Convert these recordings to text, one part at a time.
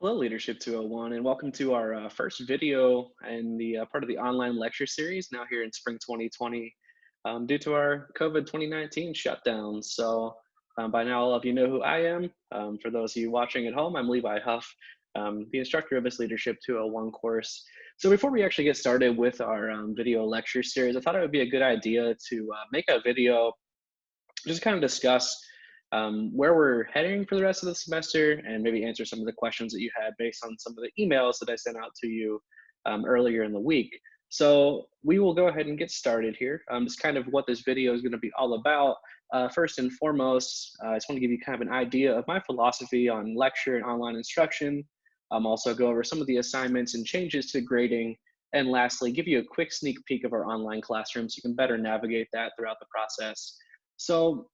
Hello, Leadership 201, and welcome to our first video and the part of the online lecture series now here in spring 2020 due to our COVID 2019 shutdown. By now, all of you know who I am. For those of you watching at home, I'm Levi Huff, the instructor of this Leadership 201 course. So before we actually get started with our video lecture series, I thought it would be a good idea to make a video just kind of discuss where we're heading for the rest of the semester and maybe answer some of the questions that you had based on some of the emails that I sent out to you earlier in the week. So we will go ahead and get started here. It's kind of what this video is going to be all about. First and foremost, I just want to give you kind of an idea of my philosophy on lecture and online instruction. Also go over some of the assignments and changes to grading. And lastly, give you a quick sneak peek of our online classroom so you can better navigate that throughout the process. So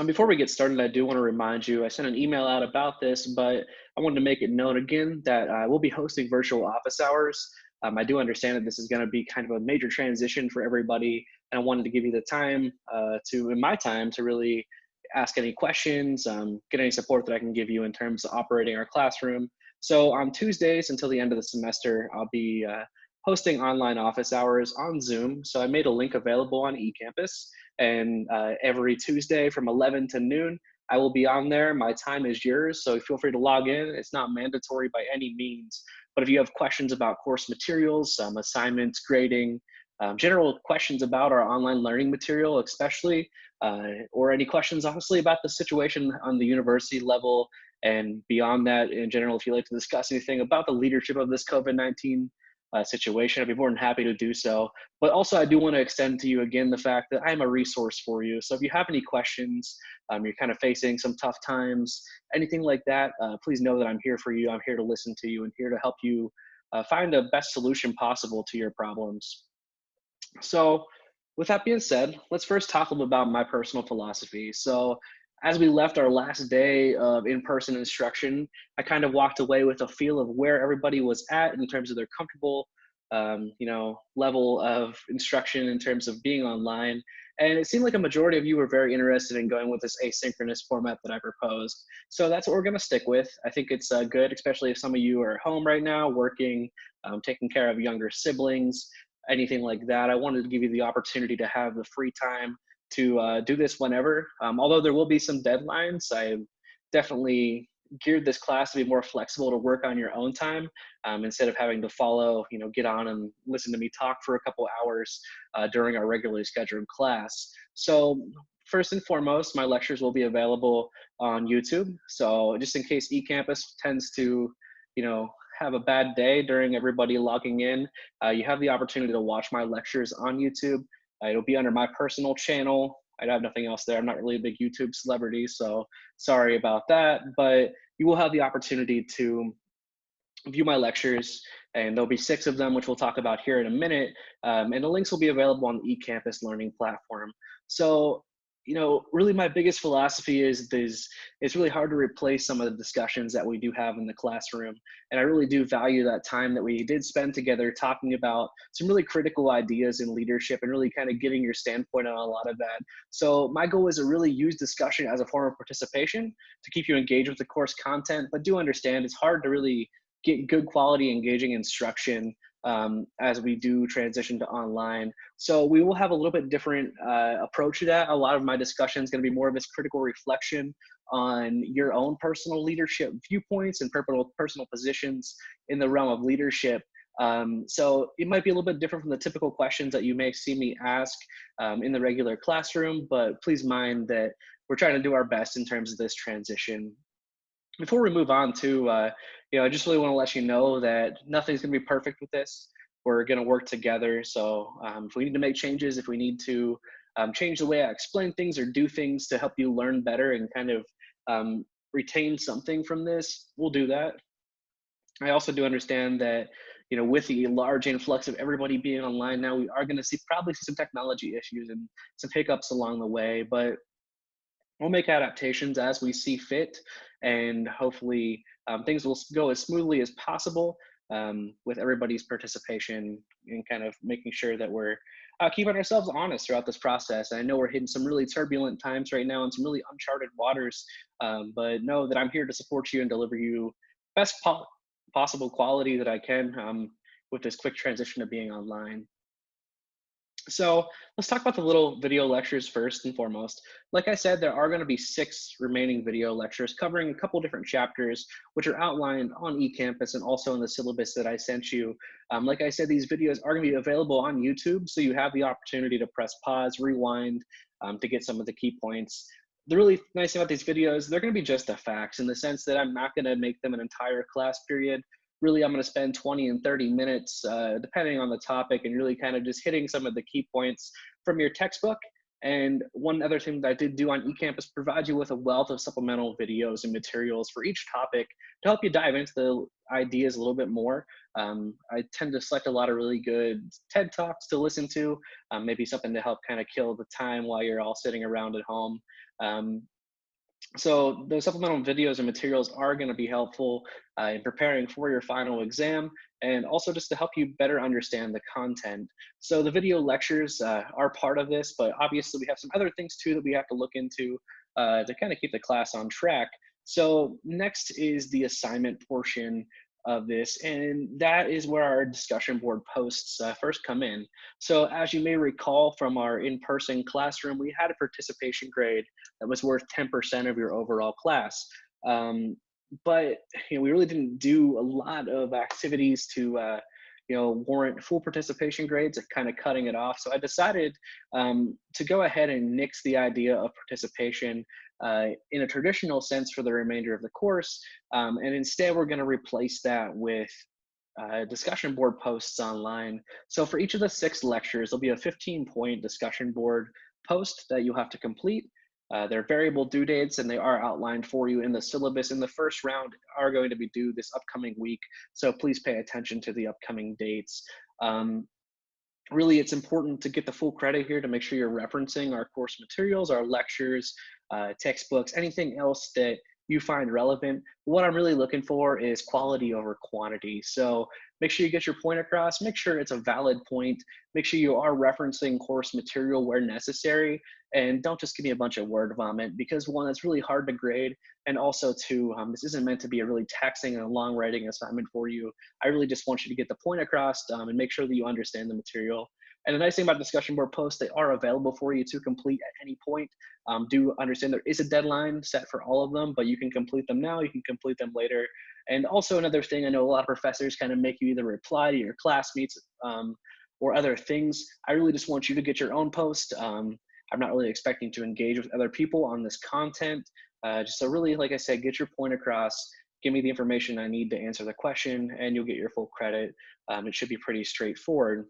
before we get started, I do want to remind you, I sent an email out about this, but I wanted to make it known again that we'll be hosting virtual office hours. I do understand that this is going to be kind of a major transition for everybody, and I wanted to give you the time in my time, to really ask any questions, get any support that I can give you in terms of operating our classroom. So on Tuesdays until the end of the semester, I'll be hosting online office hours on Zoom. So I made a link available on eCampus, and every Tuesday from 11 to noon, I will be on there. My time is yours, so feel free to log in. It's not mandatory by any means, but if you have questions about course materials, assignments, grading, general questions about our online learning material especially, or any questions honestly about the situation on the university level and beyond that in general, if you'd like to discuss anything about the leadership of this COVID-19 situation, I'd be more than happy to do so. But also, I do want to extend to you again the fact that I'm a resource for you. So if you have any questions, you're kind of facing some tough times, anything like that, please know that I'm here for you. I'm here to listen to you and here to help you find the best solution possible to your problems. So, with that being said, let's first talk a little about my personal philosophy. So, as we left our last day of in person instruction, I kind of walked away with a feel of where everybody was at in terms of their comfortable, level of instruction in terms of being online. And it seemed like a majority of you were very interested in going with this asynchronous format that I proposed. So that's what we're going to stick with. I think it's good, especially if some of you are at home right now, working, taking care of younger siblings, anything like that. I wanted to give you the opportunity to have the free time to do this whenever. Although there will be some deadlines, I definitely geared this class to be more flexible to work on your own time, instead of having to follow, get on and listen to me talk for a couple hours during our regularly scheduled class. So first and foremost, my lectures will be available on YouTube. So just in case eCampus tends to, have a bad day during everybody logging in, you have the opportunity to watch my lectures on YouTube. It'll be under my personal channel. I have nothing else there. I'm not really a big YouTube celebrity, so sorry about that. But you will have the opportunity to view my lectures, and there'll be 6 of them, which we'll talk about here in a minute. And the links will be available on the eCampus learning platform. So, really my biggest philosophy is it's really hard to replace some of the discussions that we do have in the classroom. And I really do value that time that we did spend together talking about some really critical ideas in leadership and really kind of getting your standpoint on a lot of that. So my goal is to really use discussion as a form of participation to keep you engaged with the course content, but do understand it's hard to really get good quality engaging instruction as we do transition to online. So we will have a little bit different approach to that. A lot of my discussion is going to be more of this critical reflection on your own personal leadership viewpoints and personal positions in the realm of leadership. So it might be a little bit different from the typical questions that you may see me ask in the regular classroom, but please mind that we're trying to do our best in terms of this transition. Before we move on to, I just really want to let you know that nothing's going to be perfect with this. We're going to work together. So if we need to make changes, if we need to change the way I explain things or do things to help you learn better and kind of retain something from this, we'll do that. I also do understand that, with the large influx of everybody being online now, we are going to probably see some technology issues and some hiccups along the way, but we'll make adaptations as we see fit, and hopefully things will go as smoothly as possible with everybody's participation and kind of making sure that we're keeping ourselves honest throughout this process. I know we're hitting some really turbulent times right now and some really uncharted waters, but know that I'm here to support you and deliver you best possible quality that I can with this quick transition to being online. So let's talk about the little video lectures first and foremost. Like I said, there are going to be 6 remaining video lectures covering a couple different chapters, which are outlined on eCampus and also in the syllabus that I sent you. Like I said, these videos are going to be available on YouTube, so you have the opportunity to press pause, rewind to get some of the key points. The really nice thing about these videos, they're going to be just the facts in the sense that I'm not going to make them an entire class period. Really, I'm going to spend 20 and 30 minutes, depending on the topic, and really kind of just hitting some of the key points from your textbook. And one other thing that I did do on eCampus, provide you with a wealth of supplemental videos and materials for each topic to help you dive into the ideas a little bit more. I tend to select a lot of really good TED Talks to listen to, maybe something to help kind of kill the time while you're all sitting around at home. Um, so those supplemental videos and materials are going to be helpful in preparing for your final exam, and also just to help you better understand the content. So the video lectures are part of this, but obviously we have some other things too that we have to look into to kind of keep the class on track. So next is the assignment portion of this, and that is where our discussion board posts first come in. So as you may recall from our in-person classroom, we had a participation grade that was worth 10% of your overall class. But we really didn't do a lot of activities to warrant full participation grades, kind of cutting it off. So I decided to go ahead and nix the idea of participation in a traditional sense for the remainder of the course. And instead, we're going to replace that with discussion board posts online. So for each of the 6 lectures, there'll be a 15-point discussion board post that you'll have to complete. They're variable due dates, and they are outlined for you in the syllabus. In the first round are going to be due this upcoming week, so please pay attention to the upcoming dates. Really, it's important to get the full credit here to make sure you're referencing our course materials, our lectures, textbooks, anything else that you find relevant. What I'm really looking for is quality over quantity. So make sure you get your point across, make sure it's a valid point, make sure you are referencing course material where necessary, and don't just give me a bunch of word vomit, because one, it's really hard to grade, and also two, this isn't meant to be a really taxing and long writing assignment for you. I really just want you to get the point across and make sure that you understand the material. And the nice thing about discussion board posts, they are available for you to complete at any point. Do understand there is a deadline set for all of them, but you can complete them now, you can complete them later. And also another thing, I know a lot of professors kind of make you either reply to your classmates or other things. I really just want you to get your own post. I'm not really expecting to engage with other people on this content. Just so really, like I said, get your point across, give me the information I need to answer the question, and you'll get your full credit. It should be pretty straightforward.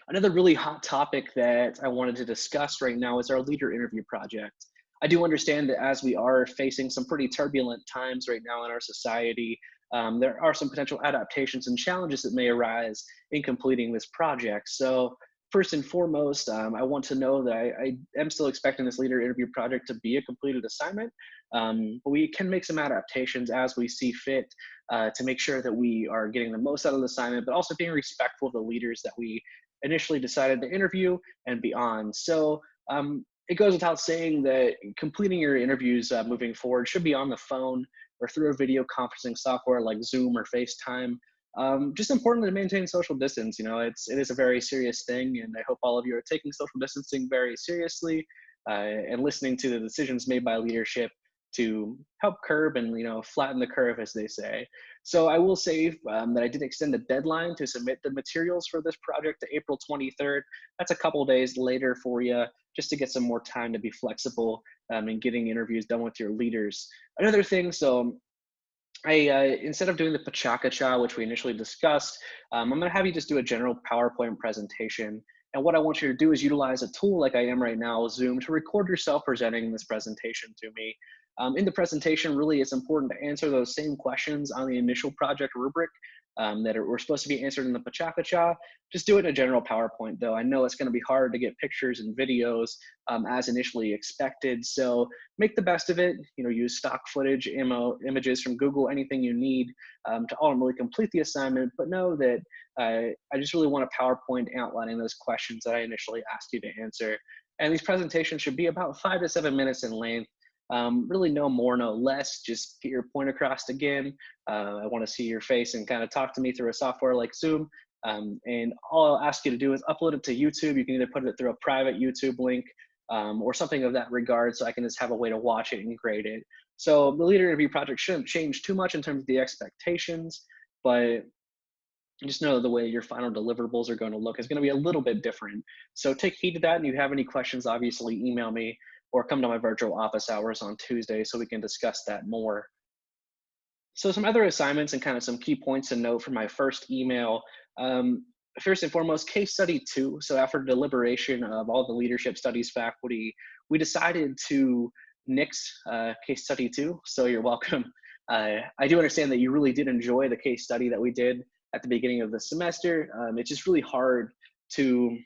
Another really hot topic that I wanted to discuss right now is our leader interview project. I do understand that as we are facing some pretty turbulent times right now in our society, there are some potential adaptations and challenges that may arise in completing this project. So first and foremost, I want to know that I am still expecting this leader interview project to be a completed assignment, but we can make some adaptations as we see fit to make sure that we are getting the most out of the assignment, but also being respectful of the leaders that we initially decided to interview and beyond. So it goes without saying that completing your interviews moving forward should be on the phone or through a video conferencing software like Zoom or FaceTime. Just important to maintain social distance. It is a very serious thing, and I hope all of you are taking social distancing very seriously and listening to the decisions made by leadership to help curb and flatten the curve, as they say. So I will say that I did extend the deadline to submit the materials for this project to April 23rd. That's a couple days later for you, just to get some more time to be flexible in getting interviews done with your leaders. Another thing, so instead of doing the Pachaka-cha, which we initially discussed, I'm going to have you just do a general PowerPoint presentation. And what I want you to do is utilize a tool like I am right now, Zoom, to record yourself presenting this presentation to me. In the presentation, really, it's important to answer those same questions on the initial project rubric that were supposed to be answered in the Pachaka-cha. Just do it in a general PowerPoint, though. I know it's going to be hard to get pictures and videos as initially expected, so make the best of it. Use stock footage, images from Google, anything you need to ultimately complete the assignment, but know that I just really want a PowerPoint outlining those questions that I initially asked you to answer. And these presentations should be about 5 to 7 minutes in length. Really no more, no less. Just get your point across again. I want to see your face and kind of talk to me through a software like Zoom. And all I'll ask you to do is upload it to YouTube. You can either put it through a private YouTube link or something of that regard, so I can just have a way to watch it and grade it. So the leader interview project shouldn't change too much in terms of the expectations, but just know the way your final deliverables are going to look is going to be a little bit different. So take heed to that, and if you have any questions, obviously email me or come to my virtual office hours on Tuesday so we can discuss that more. So some other assignments and kind of some key points to note from my first email. First and foremost, case study 2. So after deliberation of all the leadership studies faculty, we decided to nix case study 2. So you're welcome. I do understand that you really did enjoy the case study that we did at the beginning of the semester. It's just really hard to,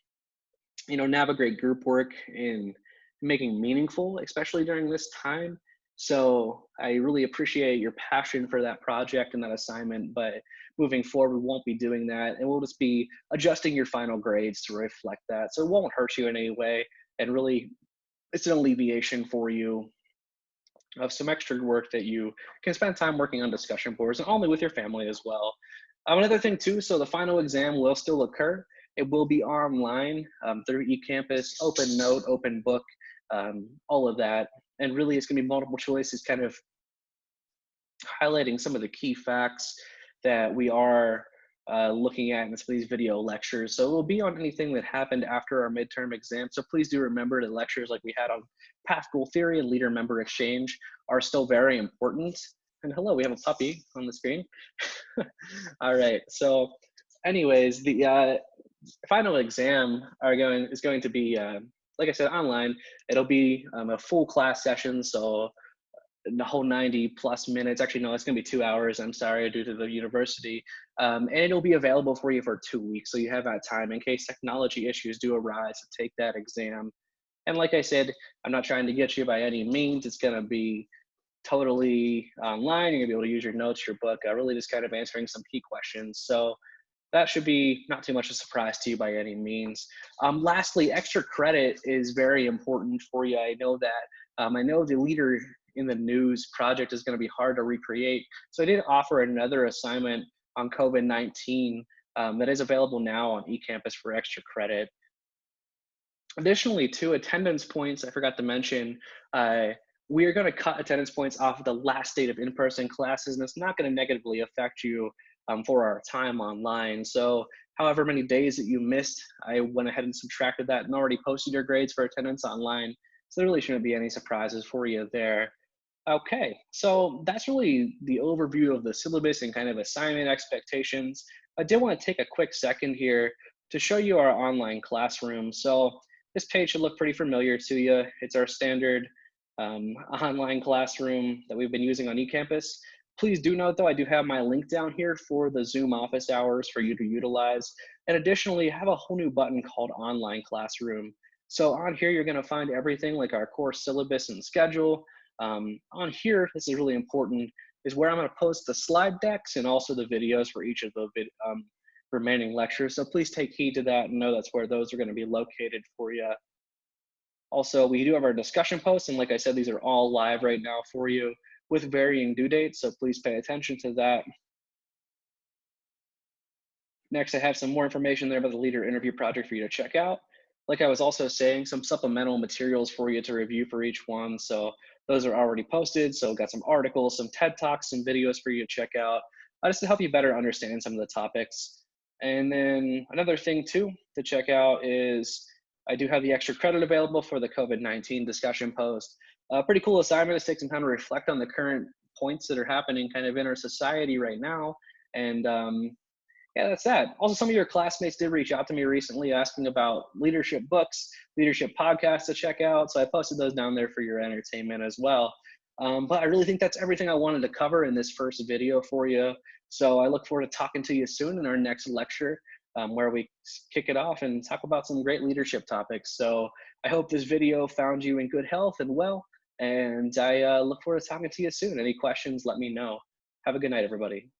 navigate group work and making meaningful, especially during this time. So I really appreciate your passion for that project and that assignment, but moving forward, we won't be doing that, and we'll just be adjusting your final grades to reflect that. So it won't hurt you in any way, and really, it's an alleviation for you of some extra work that you can spend time working on discussion boards and only with your family as well. Another thing too, so the final exam will still occur. It will be online through eCampus, open note, open book, all of that. And really it's gonna be multiple choices, kind of highlighting some of the key facts that we are looking at in some of these video lectures. So it will be on anything that happened after our midterm exam. So please do remember that lectures like we had on path goal theory and leader member exchange are still very important. And hello, we have a puppy on the screen. All right, so anyways, the final exam is going to be, like I said, online. It'll be a full class session, so the whole 90 plus minutes. Actually, no, it's gonna be 2 hours, I'm sorry, due to the university. And it'll be available for you for 2 weeks, so you have that time in case technology issues do arise to take that exam. And like I said, I'm not trying to get you by any means. It's gonna be totally online. You're gonna be able to use your notes, your book, really just kind of answering some key questions. So that should be not too much of a surprise to you by any means. Lastly, extra credit is very important for you. I know that. I know the leader in the news project is going to be hard to recreate. So I did offer another assignment on COVID-19 that is available now on eCampus for extra credit. Additionally, too, attendance points, I forgot to mention, we are going to cut attendance points off of the last date of in-person classes, and it's not going to negatively affect you for our time online. So however many days that you missed, I went ahead and subtracted that and already posted your grades for attendance online. So there really shouldn't be any surprises for you there. Okay, so that's really the overview of the syllabus and kind of assignment expectations. I did want to take a quick second here to show you our online classroom. So this page should look pretty familiar to you. It's our standard online classroom that we've been using on eCampus. Please do note though, I do have my link down here for the Zoom office hours for you to utilize. And additionally, I have a whole new button called Online Classroom. So on here, you're gonna find everything like our course syllabus and schedule. On here, this is really important, is where I'm gonna post the slide decks and also the videos for each of the remaining lectures. So please take heed to that and know that's where those are gonna be located for you. Also, we do have our discussion posts, and like I said, these are all live right now for you with varying due dates, so please pay attention to that. Next, I have some more information there about the leader interview project for you to check out. Like I was also saying, some supplemental materials for you to review for each one. So those are already posted. So got some articles, some TED Talks, some videos for you to check out, just to help you better understand some of the topics. And then another thing too to check out is I do have the extra credit available for the COVID-19 discussion post. Pretty cool assignment is take some time to reflect on the current points that are happening kind of in our society right now. And yeah, that's that. Also, some of your classmates did reach out to me recently asking about leadership books, leadership podcasts to check out. So I posted those down there for your entertainment as well. But I really think that's everything I wanted to cover in this first video for you. So I look forward to talking to you soon in our next lecture, where we kick it off and talk about some great leadership topics. So I hope this video found you in good health and well, and I look forward to talking to you soon. Any questions, let me know. Have a good night, everybody.